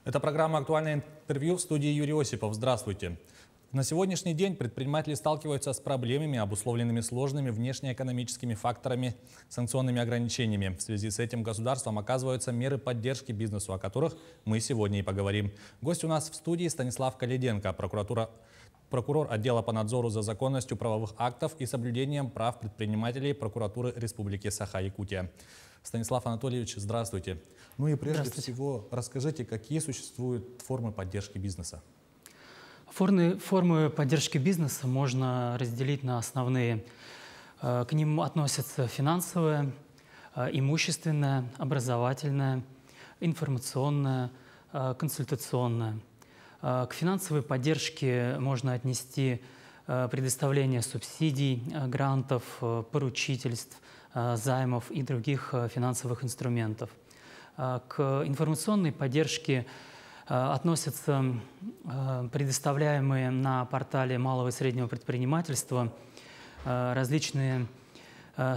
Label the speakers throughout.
Speaker 1: Это программа «Актуальное интервью», в студии Юрий Осипов. Здравствуйте. На сегодняшний день предприниматели сталкиваются с проблемами, обусловленными сложными внешнеэкономическими факторами, санкционными ограничениями. В связи с этим государством оказываются меры поддержки бизнесу, о которых мы сегодня и поговорим. Гость у нас в студии Станислав Коляденко, прокурор отдела по надзору за законностью правовых актов и соблюдением прав предпринимателей прокуратуры Республики Саха-Якутия. Станислав Анатольевич, здравствуйте. Ну и прежде всего расскажите, какие существуют формы поддержки бизнеса?
Speaker 2: Формы поддержки бизнеса можно разделить на основные. К ним относятся финансовая, имущественная, образовательная, информационная, консультационная. К финансовой поддержке можно отнести предоставление субсидий, грантов, поручительств, займов и других финансовых инструментов. К информационной поддержке относятся предоставляемые на портале малого и среднего предпринимательства различные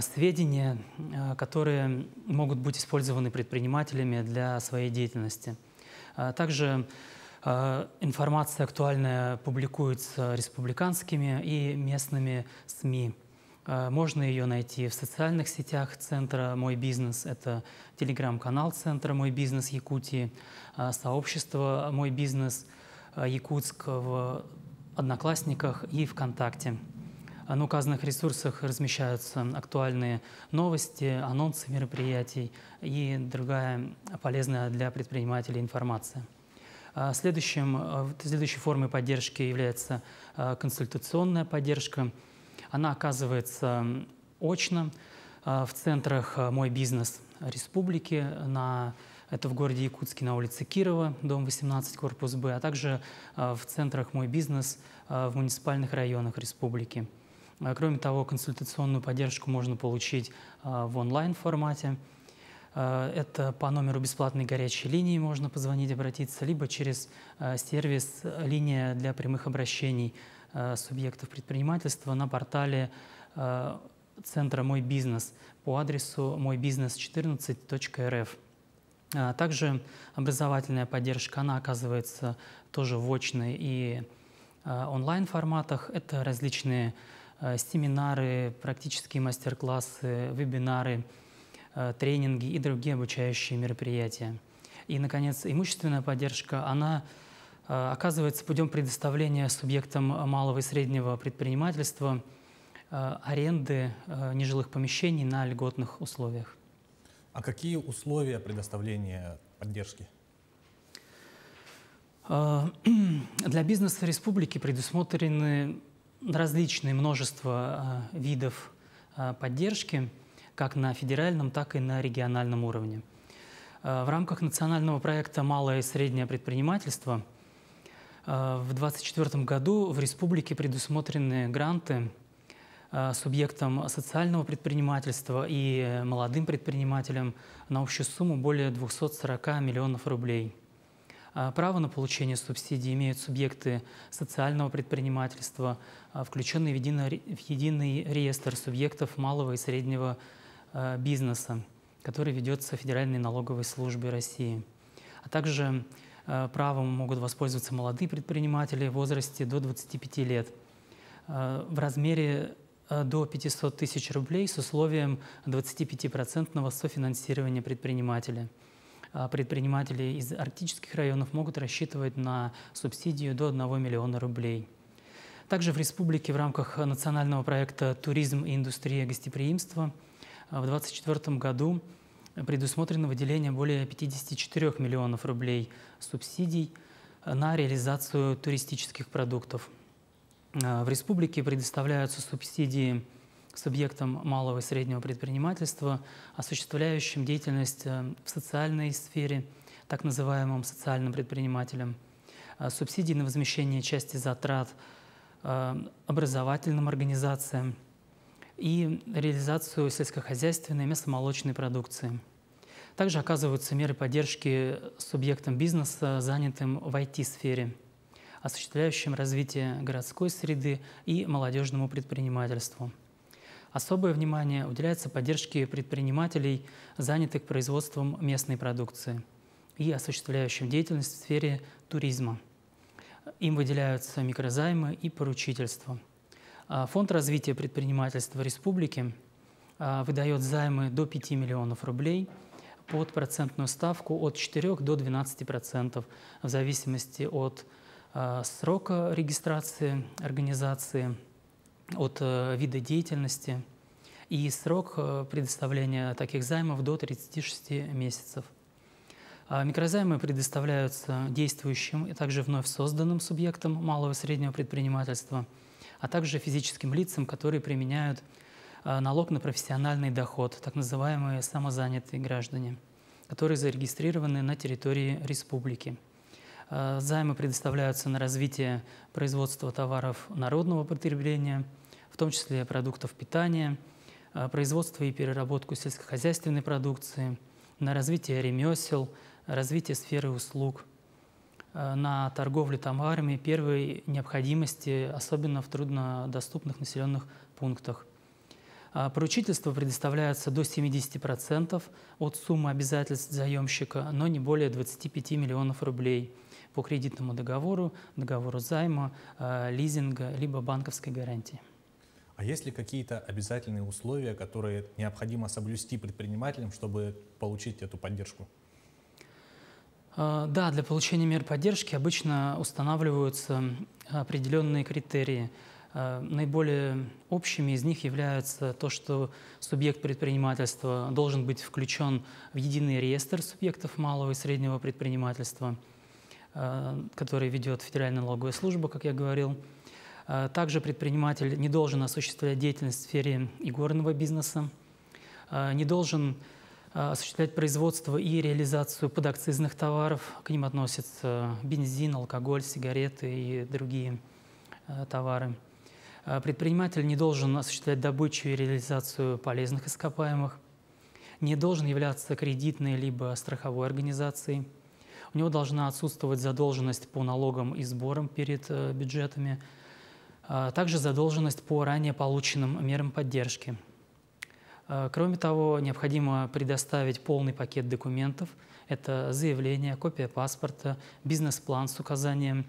Speaker 2: сведения, которые могут быть использованы предпринимателями для своей деятельности. Также информация актуальная публикуется республиканскими и местными СМИ. Можно ее найти в социальных сетях Центра «Мой бизнес». Это телеграм-канал Центра «Мой бизнес Якутии», сообщество «Мой бизнес Якутск» в Одноклассниках и ВКонтакте. На указанных ресурсах размещаются актуальные новости, анонсы мероприятий и другая полезная для предпринимателей информация. Следующей формой поддержки является консультационная поддержка. Она оказывается очно в центрах «Мой бизнес» республики, это в городе Якутске на улице Кирова, дом 18, корпус Б, а также в центрах «Мой бизнес» в муниципальных районах республики. Кроме того, консультационную поддержку можно получить в онлайн-формате. Это по номеру бесплатной горячей линии можно позвонить, обратиться, либо через сервис «Линия для прямых обращений» субъектов предпринимательства на портале Центра «Мой бизнес» по адресу moybiznes14.rf. Также образовательная поддержка, она оказывается тоже в очной и онлайн-форматах. Это различные семинары, практические мастер-классы, вебинары, тренинги и другие обучающие мероприятия. И, наконец, имущественная поддержка, она оказывается путем предоставления субъектам малого и среднего предпринимательства аренды нежилых помещений на льготных условиях.
Speaker 1: А какие условия предоставления поддержки?
Speaker 2: Для бизнеса республики предусмотрены различные множество видов поддержки, как на федеральном, так и на региональном уровне. В рамках национального проекта «Малое и среднее предпринимательство» в 2024 году в республике предусмотрены гранты субъектам социального предпринимательства и молодым предпринимателям на общую сумму более 240 миллионов рублей. Право на получение субсидий имеют субъекты социального предпринимательства, включенные в единый реестр субъектов малого и среднего бизнеса, который ведется Федеральной налоговой службой России. А также правом могут воспользоваться молодые предприниматели в возрасте до 25 лет в размере до 500 тысяч рублей с условием 25% софинансирования предпринимателя. Предприниматели из арктических районов могут рассчитывать на субсидию до 1 миллиона рублей. Также в республике в рамках национального проекта «Туризм и индустрия гостеприимства» в 2024 году предусмотрено выделение более 54 миллионов рублей субсидий на реализацию туристических продуктов. В республике предоставляются субсидии субъектам малого и среднего предпринимательства, осуществляющим деятельность в социальной сфере, так называемым социальным предпринимателям, субсидии на возмещение части затрат образовательным организациям и реализацию сельскохозяйственной и мясомолочной продукции. Также оказываются меры поддержки субъектам бизнеса, занятым в IT-сфере, осуществляющим развитие городской среды и молодежному предпринимательству. Особое внимание уделяется поддержке предпринимателей, занятых производством местной продукции. и осуществляющим деятельность в сфере туризма. Им выделяются микрозаймы и поручительство. Фонд развития предпринимательства республики выдает займы до 5 миллионов рублей под процентную ставку от 4 до 12% в зависимости от срока регистрации организации, от вида деятельности и срок предоставления таких займов до 36 месяцев. Микрозаймы предоставляются действующим и также вновь созданным субъектам малого и среднего предпринимательства, а также физическим лицам, которые применяют налог на профессиональный доход, так называемые самозанятые граждане, которые зарегистрированы на территории республики. Займы предоставляются на развитие производства товаров народного потребления, в том числе продуктов питания, производство и переработку сельскохозяйственной продукции, на развитие ремесел, развитие сферы услуг, на торговлю товарами первой необходимости, особенно в труднодоступных населенных пунктах. Поручительство предоставляется до 70% от суммы обязательств заемщика, но не более 25 миллионов рублей по кредитному договору, договору займа, лизинга, либо банковской гарантии.
Speaker 1: А есть ли какие-то обязательные условия, которые необходимо соблюсти предпринимателям, чтобы получить эту поддержку?
Speaker 2: Да, для получения мер поддержки обычно устанавливаются определенные критерии. Наиболее общими из них являются то, что субъект предпринимательства должен быть включен в единый реестр субъектов малого и среднего предпринимательства, который ведет Федеральная налоговая служба, как я говорил. Также предприниматель не должен осуществлять деятельность в сфере игорного бизнеса, не должен осуществлять производство и реализацию подакцизных товаров. К ним относятся бензин, алкоголь, сигареты и другие товары. Предприниматель не должен осуществлять добычу и реализацию полезных ископаемых, не должен являться кредитной либо страховой организацией. У него должна отсутствовать задолженность по налогам и сборам перед бюджетами, а также задолженность по ранее полученным мерам поддержки. Кроме того, необходимо предоставить полный пакет документов. Это заявление, копия паспорта, бизнес-план с указанием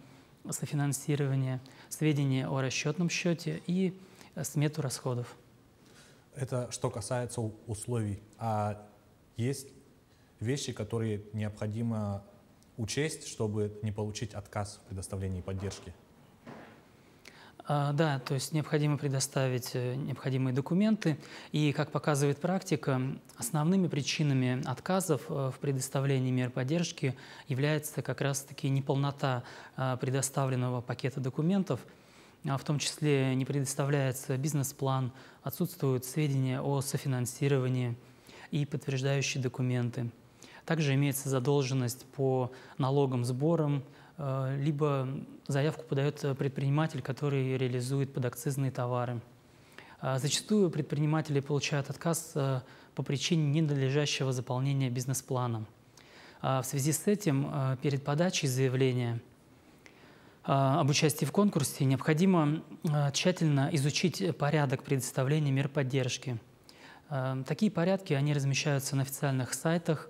Speaker 2: софинансирования, сведения о расчетном счете и смету расходов.
Speaker 1: Это что касается условий. А есть вещи, которые необходимо учесть, чтобы не получить отказ в предоставлении поддержки?
Speaker 2: Да, то есть необходимо предоставить необходимые документы. И, как показывает практика, основными причинами отказов в предоставлении мер поддержки является как раз-таки неполнота предоставленного пакета документов, в том числе не предоставляется бизнес-план, отсутствуют сведения о софинансировании и подтверждающие документы. Также имеется задолженность по налогам, сборам, либо заявку подает предприниматель, который реализует подакцизные товары. Зачастую предприниматели получают отказ по причине ненадлежащего заполнения бизнес-плана. В связи с этим перед подачей заявления об участии в конкурсе необходимо тщательно изучить порядок предоставления мер поддержки. Такие порядки, они размещаются на официальных сайтах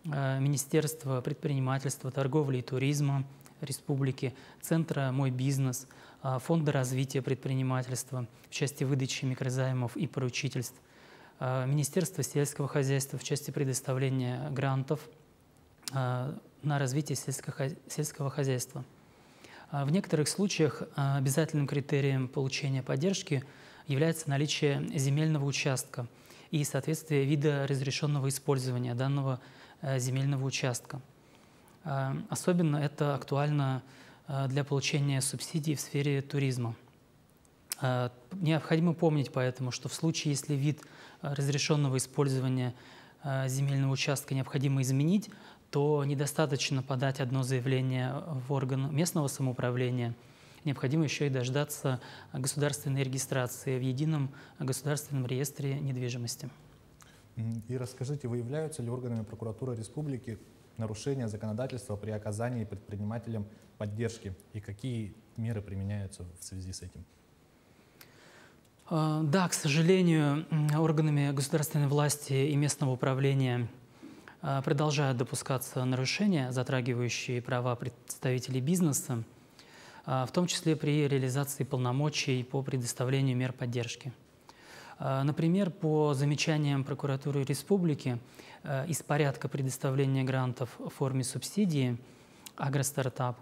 Speaker 2: Министерства предпринимательства, торговли и туризма Республики, Центра «Мой бизнес», Фонда развития предпринимательства в части выдачи микрозаймов и поручительств, Министерства сельского хозяйства в части предоставления грантов на развитие сельского хозяйства. В некоторых случаях обязательным критерием получения поддержки является наличие земельного участка и соответствие вида разрешенного использования данного земельного участка. Особенно это актуально для получения субсидий в сфере туризма. Необходимо помнить поэтому, что в случае, если вид разрешенного использования земельного участка необходимо изменить, то недостаточно подать одно заявление в орган местного самоуправления. Необходимо еще и дождаться государственной регистрации в едином государственном реестре недвижимости.
Speaker 1: И расскажите, выявляются ли органами прокуратуры республики нарушения законодательства при оказании предпринимателям поддержки и какие меры применяются в связи с этим?
Speaker 2: Да, к сожалению, органами государственной власти и местного управления продолжают допускаться нарушения, затрагивающие права представителей бизнеса, в том числе при реализации полномочий по предоставлению мер поддержки. Например, по замечаниям прокуратуры республики, из порядка предоставления грантов в форме субсидии «Агростартап»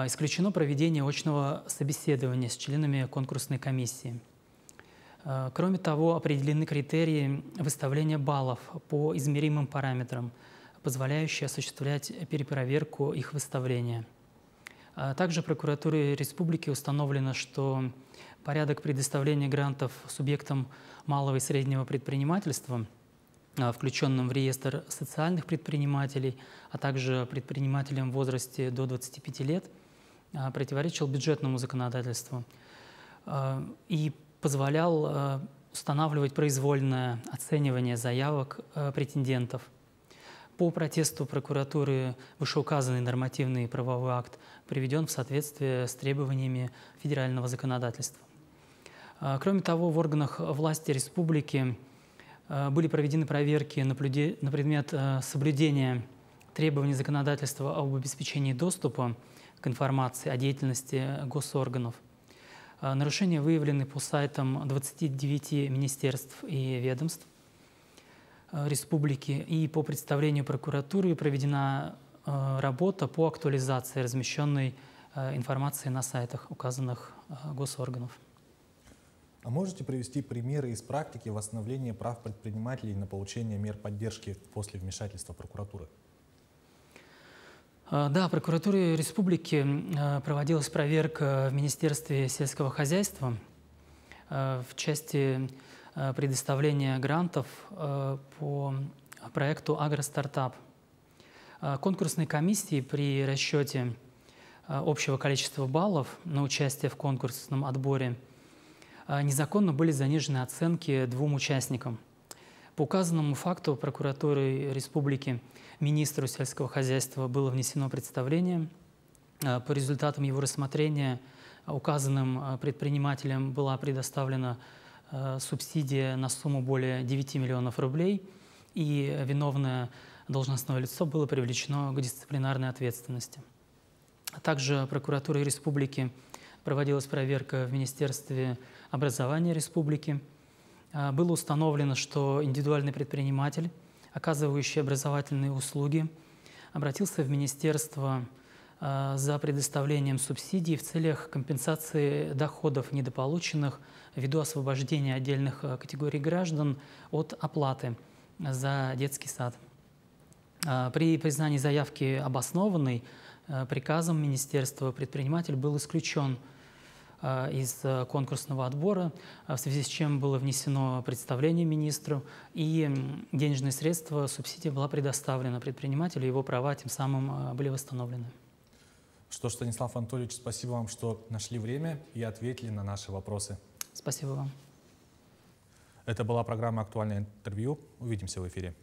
Speaker 2: исключено проведение очного собеседования с членами конкурсной комиссии. Кроме того, определены критерии выставления баллов по измеримым параметрам, позволяющие осуществлять перепроверку их выставления. Также прокуратурой республики установлено, что порядок предоставления грантов субъектам малого и среднего предпринимательства, включенным в реестр социальных предпринимателей, а также предпринимателям в возрасте до 25 лет, противоречил бюджетному законодательству и позволял устанавливать произвольное оценивание заявок претендентов. По протесту прокуратуры вышеуказанный нормативный и правовой акт приведен в соответствие с требованиями федерального законодательства. Кроме того, в органах власти республики были проведены проверки на предмет соблюдения требований законодательства об обеспечении доступа к информации о деятельности госорганов. Нарушения выявлены по сайтам 29 министерств и ведомств республики, и по представлению прокуратуры проведена работа по актуализации размещенной информации на сайтах указанных госорганов.
Speaker 1: А можете привести примеры из практики восстановления прав предпринимателей на получение мер поддержки после вмешательства прокуратуры?
Speaker 2: Да, прокуратуре республики проводилась проверка в Министерстве сельского хозяйства в части предоставления грантов по проекту «Агростартап». Конкурсной комиссии при расчете общего количества баллов на участие в конкурсном отборе незаконно были занижены оценки двум участникам. По указанному факту прокуратурой республики министру сельского хозяйства было внесено представление. По результатам его рассмотрения указанным предпринимателям была предоставлена субсидия на сумму более 9 миллионов рублей, и виновное должностное лицо было привлечено к дисциплинарной ответственности. Также прокуратурой республики проводилась проверка в Министерстве образования республики. Было установлено, что индивидуальный предприниматель, оказывающий образовательные услуги, обратился в министерство за предоставлением субсидий в целях компенсации доходов, недополученных ввиду освобождения отдельных категорий граждан от оплаты за детский сад. При признании заявки обоснованной приказом министерства предприниматель был исключен из конкурсного отбора, в связи с чем было внесено представление министру, и денежные средства, субсидия была предоставлена предпринимателю, его права тем самым были восстановлены.
Speaker 1: Что ж, Станислав Анатольевич, спасибо вам, что нашли время и ответили на наши вопросы.
Speaker 2: Спасибо вам.
Speaker 1: Это была программа «Актуальное интервью». Увидимся в эфире.